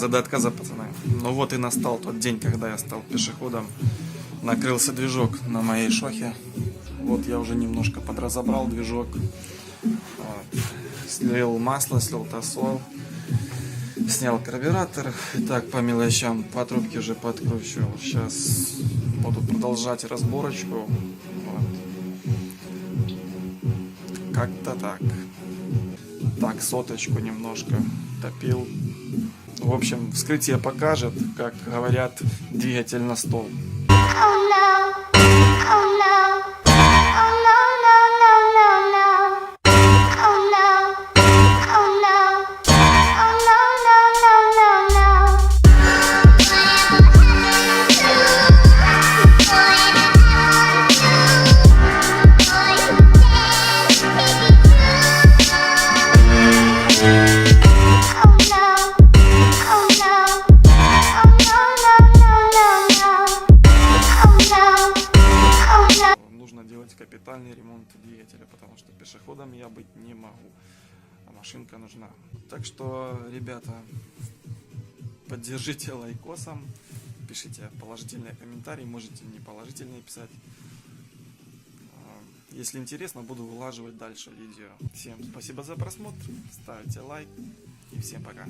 отказа до отказа, пацаны. Ну вот и настал тот день, когда я стал пешеходом. Накрылся движок на моей шохе. Вот я уже немножко подразобрал движок. Вот. Слил масло, слил тосол. Снял карбюратор. Так, по мелочам, по трубке уже подкручивал. Сейчас буду продолжать разборочку. Вот. Как-то так. Так, соточку немножко топил. В общем, вскрытие покажет, как говорят, двигатель на стол. Нужно делать капитальный ремонт двигателя, потому что пешеходом я быть не могу, а машинка нужна. Так что, ребята, поддержите лайкосом, пишите положительные комментарии, можете неположительные писать. Если интересно, буду вылаживать дальше видео. Всем спасибо за просмотр, ставьте лайк и всем пока.